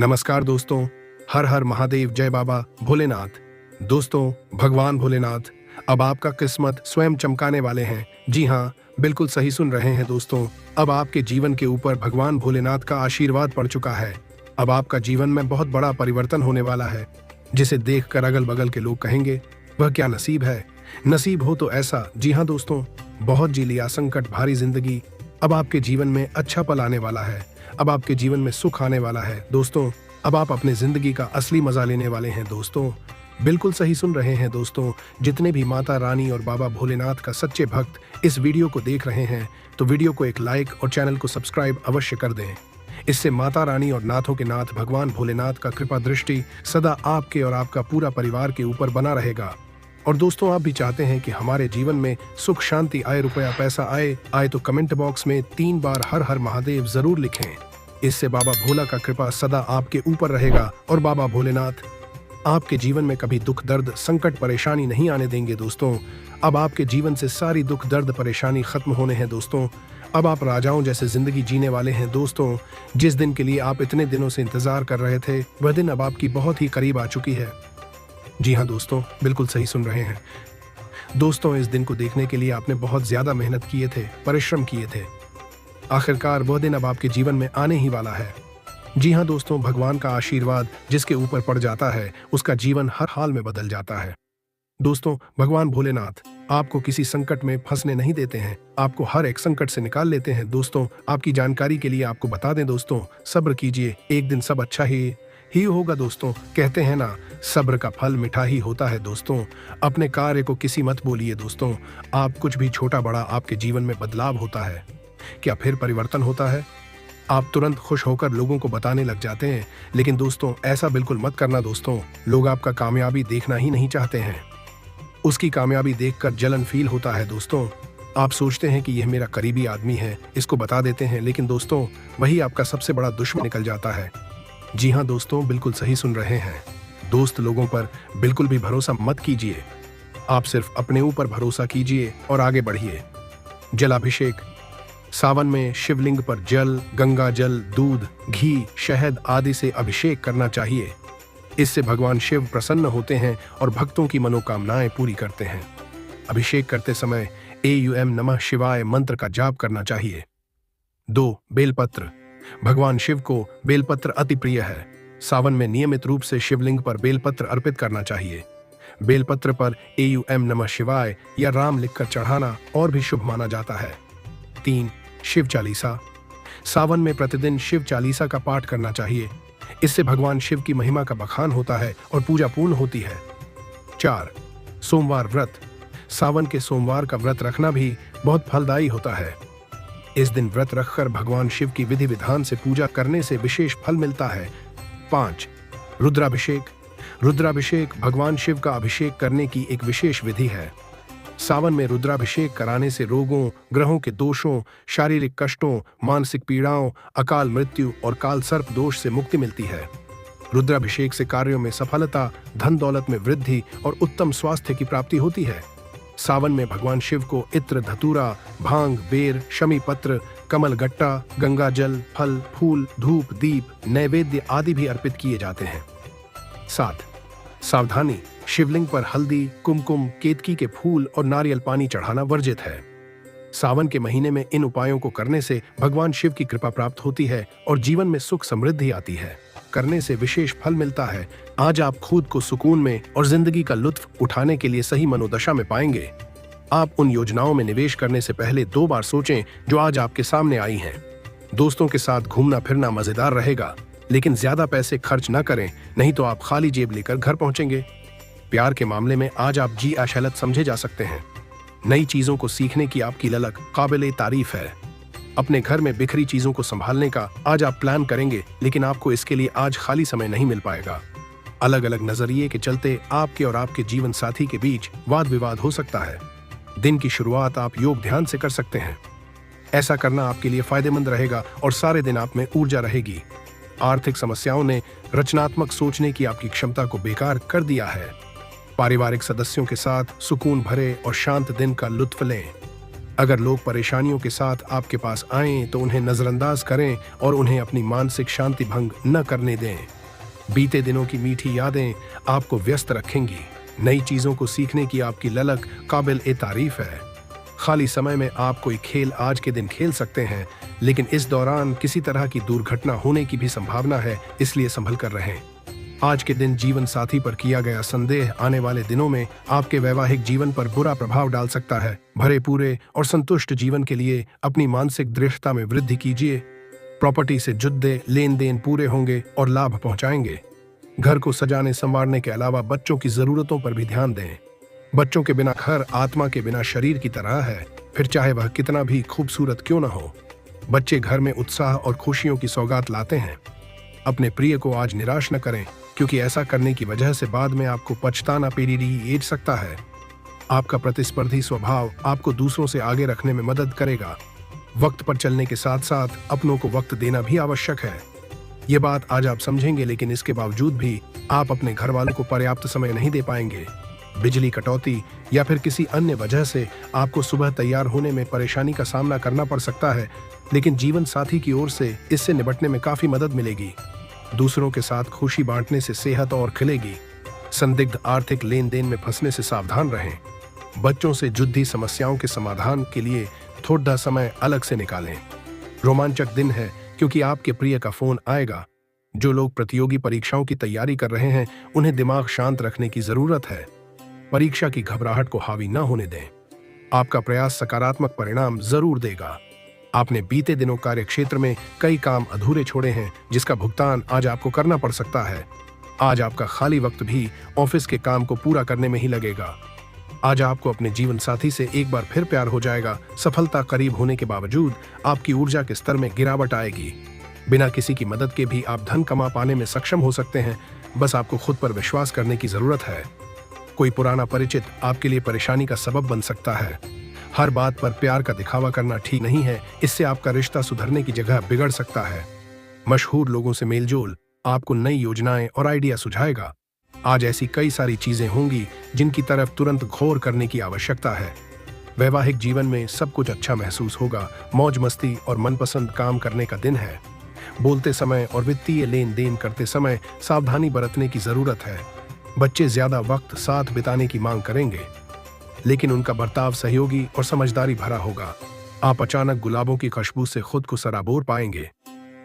नमस्कार दोस्तों, हर हर महादेव, जय बाबा भोलेनाथ। दोस्तों, भगवान भोलेनाथ अब आपका किस्मत स्वयं चमकाने वाले हैं। जी हाँ, बिल्कुल सही सुन रहे हैं दोस्तों। अब आपके जीवन के ऊपर भगवान भोलेनाथ का आशीर्वाद पड़ चुका है। अब आपका जीवन में बहुत बड़ा परिवर्तन होने वाला है, जिसे देखकर अगल बगल के लोग कहेंगे, वह क्या नसीब है। नसीब हो तो ऐसा। जी हाँ दोस्तों, बहुत जी लिया संकट भारी जिंदगी। अब आपके जीवन में अच्छा पल आने वाला है। अब आपके जीवन में सुख आने वाला है दोस्तों। अब आप अपने जिंदगी का असली मजा लेने वाले हैं दोस्तों। बिल्कुल सही सुन रहे हैं दोस्तों। जितने भी माता रानी और बाबा भोलेनाथ का सच्चे भक्त इस वीडियो को देख रहे हैं, तो वीडियो को एक लाइक और चैनल को सब्सक्राइब अवश्य कर दें। इससे माता रानी और नाथों के नाथ भगवान भोलेनाथ का कृपा दृष्टि सदा आपके और आपका पूरा परिवार के ऊपर बना रहेगा। और दोस्तों, आप भी चाहते हैं कि हमारे जीवन में सुख शांति आए, रुपया पैसा आए तो कमेंट बॉक्स में 3 बार हर हर महादेव जरूर लिखें। इससे बाबा भोला का कृपा सदा आपके ऊपर रहेगा और बाबा भोलेनाथ आपके जीवन में कभी दुख दर्द संकट परेशानी नहीं आने देंगे दोस्तों। अब आपके जीवन से सारी दुख दर्द परेशानी खत्म होने हैं दोस्तों। अब आप राजाओं जैसे जिंदगी जीने वाले हैं दोस्तों। जिस दिन के लिए आप इतने दिनों से इंतजार कर रहे थे, वह दिन अब आपकी बहुत ही करीब आ चुकी है। जी हाँ दोस्तों, बिल्कुल सही सुन रहे हैं दोस्तों। इस दिन को देखने के लिए आपने बहुत ज्यादा मेहनत किए थे, परिश्रम किए थे। आखिरकार वह दिन अब आपके जीवन में आने ही वाला है। जी हाँ दोस्तों, भगवान का आशीर्वाद जिसके ऊपर पड़ जाता है, उसका जीवन हर हाल में बदल जाता है दोस्तों। भगवान भोलेनाथ आपको किसी संकट में फंसने नहीं देते हैं, आपको हर एक संकट से निकाल लेते हैं दोस्तों। आपकी जानकारी के लिए आपको बता दें दोस्तों, सब्र कीजिए, एक दिन सब अच्छा ही होगा दोस्तों। कहते हैं ना, सब्र का फल मीठा ही होता है दोस्तों। अपने कार्य को किसी मत बोलिए दोस्तों। आप कुछ भी छोटा बड़ा आपके जीवन में बदलाव होता है, क्या फिर परिवर्तन होता है? आप तुरंत खुश होकर लोगों को बताने लग जाते हैं, लेकिन दोस्तों ऐसा बिल्कुल मत करना दोस्तों। लोग आपका कामयाबी देखना ही नहीं चाहते हैं। उसकी कामयाबी देखकर जलन फील होता है दोस्तों। आप सोचते हैं कि यह मेरा करीबी आदमी है, इसको बता देते हैं, लेकिन दोस्तों वही आपका सबसे बड़ा दुश्मन निकल जाता है। जी हाँ दोस्तों, बिल्कुल सही सुन रहे हैं। दोस्त लोगों पर बिल्कुल भी भरोसा मत कीजिए। आप सिर्फ अपने ऊपर भरोसा कीजिए और आगे बढ़िए। जलाभिषेक सावन में शिवलिंग पर जल, गंगा जल, दूध, घी, शहद आदि से अभिषेक करना चाहिए। इससे भगवान शिव प्रसन्न होते हैं और भक्तों की मनोकामनाएं पूरी करते हैं। अभिषेक करते समय एयूएम नमः शिवाय मंत्र का जाप करना चाहिए। 2. बेलपत्र। भगवान शिव को बेलपत्र अति प्रिय है। सावन में नियमित रूप से शिवलिंग पर बेलपत्र अर्पित करना चाहिए। बेलपत्र पर एयूएम नमः शिवाय या राम लिखकर चढ़ाना और भी शुभ माना जाता है। 3. शिव चालीसा। सावन में प्रतिदिन शिव चालीसा का पाठ करना चाहिए। इससे भगवान शिव की महिमा का बखान होता है और पूजा पूर्ण होती है। 4. सोमवार व्रत। सावन के सोमवार का व्रत रखना भी बहुत फलदायी होता है। इस दिन व्रत रखकर भगवान शिव की विधि विधान से पूजा करने से विशेष फल मिलता है। 5. रुद्राभिषेक। रुद्राभिषेक भगवान शिव का अभिषेक करने की एक विशेष विधि है। सावन में रुद्राभिषेक कराने से रोगों, ग्रहों के दोषों, शारीरिक कष्टों, मानसिक पीड़ाओं, अकाल मृत्यु और काल सर्प दोष से मुक्ति मिलती है। रुद्राभिषेक से कार्यों में सफलता, धन दौलत में वृद्धि और उत्तम स्वास्थ्य की प्राप्ति होती है। सावन में भगवान शिव को इत्र, धतूरा, भांग, बेर, शमी पत्र, कमल गट्टा, गंगा जल, फल, फूल, धूप, दीप, नैवेद्य आदि भी अर्पित किए जाते हैं। 7. सावधानी। शिवलिंग पर हल्दी, कुमकुम, केतकी के फूल और नारियल पानी चढ़ाना वर्जित है। सावन के महीने में इन उपायों को करने से भगवान शिव की कृपा प्राप्त होती है और जीवन में सुख समृद्धि आती है। करने से विशेष फल मिलता है। आज आप खुद को सुकून में और जिंदगी का लुत्फ उठाने के लिए सही मनोदशा में पाएंगे। आप उन योजनाओं में निवेश करने से पहले 2 बार सोचें जो आज आपके सामने आई हैं। दोस्तों के साथ घूमना फिरना मजेदार रहेगा, लेकिन ज्यादा पैसे खर्च न करें, नहीं तो आप खाली जेब लेकर घर पहुंचेंगे। प्यार के मामले में आज आप जी आशलत समझे जा सकते हैं। नई चीजों को सीखने की आपकी ललक काबिले तारीफ है। अपने घर में बिखरी चीजों को संभालने का आज आप प्लान करेंगे, लेकिन आपको इसके लिए आज खाली समय नहीं मिल पाएगा। अलग अलग नजरिए के चलते आपके और आपके जीवन साथी के बीच वाद विवाद हो सकता है। दिन की शुरुआत आप योग ध्यान से कर सकते हैं। ऐसा करना आपके लिए फायदेमंद रहेगा और सारे दिन आप में ऊर्जा रहेगी। आर्थिक समस्याओं ने रचनात्मक सोचने की आपकी क्षमता को बेकार कर दिया है। पारिवारिक सदस्यों के साथ सुकून भरे और शांत दिन का लुत्फ लें। अगर लोग परेशानियों के साथ आपके पास आएं तो उन्हें नजरअंदाज करें और उन्हें अपनी मानसिक शांति भंग न करने दें। बीते दिनों की मीठी यादें आपको व्यस्त रखेंगी। नई चीजों को सीखने की आपकी ललक काबिल ए तारीफ है। खाली समय में आप कोई खेल आज के दिन खेल सकते हैं, लेकिन इस दौरान किसी तरह की दुर्घटना होने की भी संभावना है, इसलिए संभल कर रहें। आज के दिन जीवन साथी पर किया गया संदेह आने वाले दिनों में आपके वैवाहिक जीवन पर बुरा प्रभाव डाल सकता है। भरे पूरे और संतुष्ट जीवन के लिए अपनी मानसिक दृढ़ता में वृद्धि कीजिए। प्रॉपर्टी से जुड़े लेन देन पूरे होंगे और लाभ पहुंचाएंगे। घर को सजाने संवारने के अलावा बच्चों की जरूरतों पर भी ध्यान दें। बच्चों के बिना घर आत्मा के बिना शरीर की तरह है, फिर चाहे वह कितना भी खूबसूरत क्यों न हो। बच्चे घर में उत्साह और खुशियों की सौगात लाते हैं। अपने प्रिय को आज निराश न करें, क्योंकि ऐसा करने की वजह से बाद में आपको पछताना पेरीड सकता है। आपका प्रतिस्पर्धी स्वभाव आपको दूसरों से आगे रखने में मदद करेगा। वक्त पर चलने के साथ साथ अपनों को वक्त देना भी आवश्यक है। ये बात आज आप समझेंगे, लेकिन इसके बावजूद भी आप अपने घर वालों को पर्याप्त समय नहीं दे पाएंगे। बिजली कटौती या फिर किसी अन्य वजह से आपको सुबह तैयार होने में परेशानी का सामना करना पड़ सकता है, लेकिन जीवन साथी की ओर से इससे निपटने में काफी मदद मिलेगी। दूसरों के साथ खुशी बांटने से सेहत और खिलेगी। संदिग्ध आर्थिक लेन देन में फंसने से सावधान रहें। बच्चों से जुड़ी समस्याओं के समाधान के लिए थोड़ा समय अलग से निकालें। रोमांचक दिन है, क्योंकि आपके प्रिय का फोन आएगा। जो लोग प्रतियोगी परीक्षाओं की तैयारी कर रहे हैं, उन्हें दिमाग शांत रखने की जरूरत है। परीक्षा की घबराहट को हावी न होने दें। आपका प्रयास सकारात्मक परिणाम जरूर देगा। आपने बीते दिनों कार्य क्षेत्र में कई काम अधूरे छोड़े हैं, जिसका भुगतान आज आपको करना पड़ सकता है। आज आपका खाली वक्त भी ऑफिस के काम को पूरा करने में ही लगेगा। आज आपको अपने जीवन साथी से एक बार फिर प्यार हो जाएगा। सफलता करीब होने के बावजूद आपकी ऊर्जा के स्तर में गिरावट आएगी। बिना किसी की मदद के भी आप धन कमा पाने में सक्षम हो सकते हैं। बस आपको खुद पर विश्वास करने की जरूरत है। कोई पुराना परिचित आपके लिए परेशानी का सबब बन सकता है। हर बात पर प्यार का दिखावा करना ठीक नहीं है, इससे आपका रिश्ता सुधरने की जगह बिगड़ सकता है। मशहूर लोगों से मेलजोल आपको नई योजनाएं और आइडिया सुझाएगा। आज ऐसी कई सारी चीजें होंगी जिनकी तरफ तुरंत गौर करने की आवश्यकता है। वैवाहिक जीवन में सब कुछ अच्छा महसूस होगा। मौज मस्ती और मनपसंद काम करने का दिन है। बोलते समय और वित्तीय लेन देन करते समय सावधानी बरतने की जरूरत है। बच्चे ज्यादा वक्त साथ बिताने की मांग करेंगे, लेकिन उनका बर्ताव सहयोगी और समझदारी भरा होगा। आप अचानक गुलाबों की खुशबू से खुद को सराबोर पाएंगे।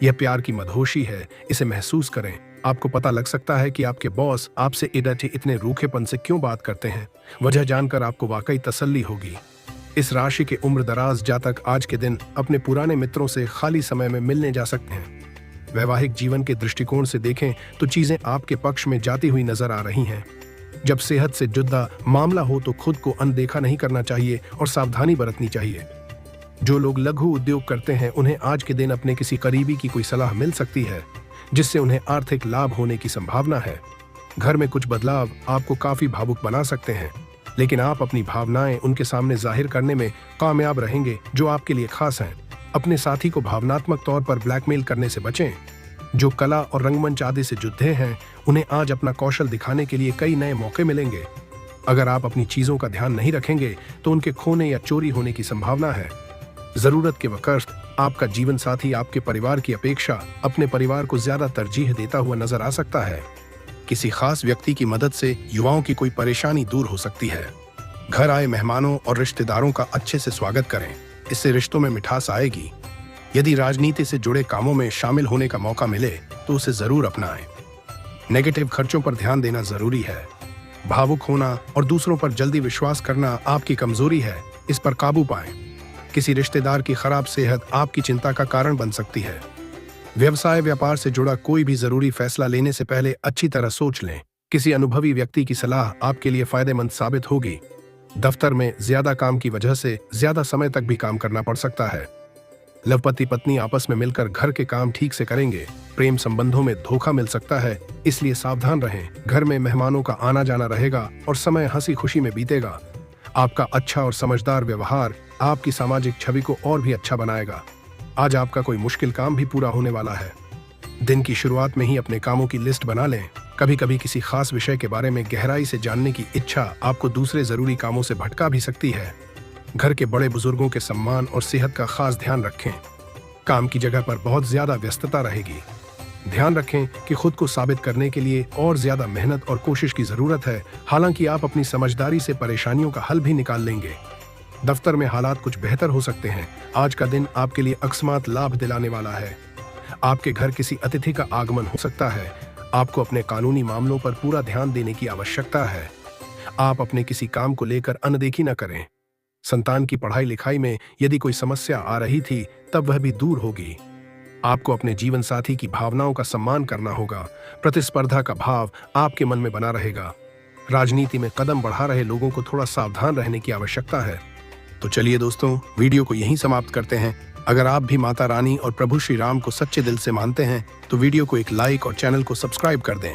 यह प्यार की मदहोशी है, इसे महसूस करें। आपको पता लग सकता है कि आपके बॉस आपसे इतने रूखेपन से क्यों बात करते हैं। वजह जानकर आपको वाकई तसल्ली होगी। इस राशि के उम्र दराज जातक आज के दिन अपने पुराने मित्रों से खाली समय में मिलने जा सकते हैं। वैवाहिक जीवन के दृष्टिकोण से देखें तो चीजें आपके पक्ष में जाती हुई नजर आ रही हैं। जब सेहत से जुड़ा मामला हो तो खुद को अनदेखा नहीं करना चाहिए और सावधानी बरतनी चाहिए। जो लोग लघु उद्योग करते हैं, उन्हें आज के दिन अपने किसी करीबी की कोई सलाह मिल सकती है, जिससे उन्हें आर्थिक लाभ होने की संभावना है। घर में कुछ बदलाव आपको काफी भावुक बना सकते हैं, लेकिन आप अपनी भावनाएं उनके सामने जाहिर करने में कामयाब रहेंगे जो आपके लिए खास हैं। अपने साथी को भावनात्मक तौर पर ब्लैकमेल करने से बचें। जो कला और रंगमंच आदि से जुड़े हैं, उन्हें आज अपना कौशल दिखाने के लिए कई नए मौके मिलेंगे। अगर आप अपनी चीजों का ध्यान नहीं रखेंगे तो उनके खोने या चोरी होने की संभावना है। जरूरत के वक्त आपका जीवन साथी आपके परिवार की अपेक्षा अपने परिवार को ज्यादा तरजीह देता हुआ नजर आ सकता है। किसी खास व्यक्ति की मदद से युवाओं की कोई परेशानी दूर हो सकती है। घर आए मेहमानों और रिश्तेदारों का अच्छे से स्वागत करें, इससे रिश्तों में मिठास आएगी। यदि राजनीति से जुड़े कामों में शामिल होने का मौका मिले तो उसे जरूर अपनाएं। नेगेटिव खर्चों पर ध्यान देना जरूरी है। भावुक होना और दूसरों पर जल्दी विश्वास करना आपकी कमजोरी है, इस पर काबू पाएं। किसी रिश्तेदार की खराब सेहत आपकी चिंता का कारण बन सकती है। व्यवसाय व्यापार से जुड़ा कोई भी जरूरी फैसला लेने से पहले अच्छी तरह सोच लें। किसी अनुभवी व्यक्ति की सलाह आपके लिए फायदेमंद साबित होगी। दफ्तर में ज्यादा काम की वजह से ज्यादा समय तक भी काम करना पड़ सकता है। लवपति पत्नी आपस में मिलकर घर के काम ठीक से करेंगे। प्रेम संबंधों में धोखा मिल सकता है, इसलिए सावधान रहें। घर में मेहमानों का आना जाना रहेगा और समय हंसी खुशी में बीतेगा। आपका अच्छा और समझदार व्यवहार आपकी सामाजिक छवि को और भी अच्छा बनाएगा। आज आपका कोई मुश्किल काम भी पूरा होने वाला है। दिन की शुरुआत में ही अपने कामों की लिस्ट बना लें। कभी कभी किसी खास विषय के बारे में गहराई से जानने की इच्छा आपको दूसरे जरूरी कामों से भटका भी सकती है। घर के बड़े बुजुर्गों के सम्मान और सेहत का खास ध्यान रखें। काम की जगह पर बहुत ज्यादा व्यस्तता रहेगी। ध्यान रखें कि खुद को साबित करने के लिए और ज्यादा मेहनत और कोशिश की जरूरत है। हालांकि आप अपनी समझदारी से परेशानियों का हल भी निकाल लेंगे। दफ्तर में हालात कुछ बेहतर हो सकते हैं। आज का दिन आपके लिए अकस्मात लाभ दिलाने वाला है। आपके घर किसी अतिथि का आगमन हो सकता है। आपको अपने कानूनी मामलों पर पूरा ध्यान देने की आवश्यकता है। आप अपने किसी काम को लेकर अनदेखी न करें। संतान की पढ़ाई लिखाई में यदि कोई समस्या आ रही थी तब वह भी दूर होगी। आपको अपने जीवन साथी की भावनाओं का सम्मान करना होगा। प्रतिस्पर्धा का भाव आपके मन में बना रहेगा। राजनीति में कदम बढ़ा रहे लोगों को थोड़ा सावधान रहने की आवश्यकता है। तो चलिए दोस्तों, वीडियो को यहीं समाप्त करते हैं। अगर आप भी माता रानी और प्रभु श्री राम को सच्चे दिल से मानते हैं तो वीडियो को एक लाइक और चैनल को सब्सक्राइब कर दें।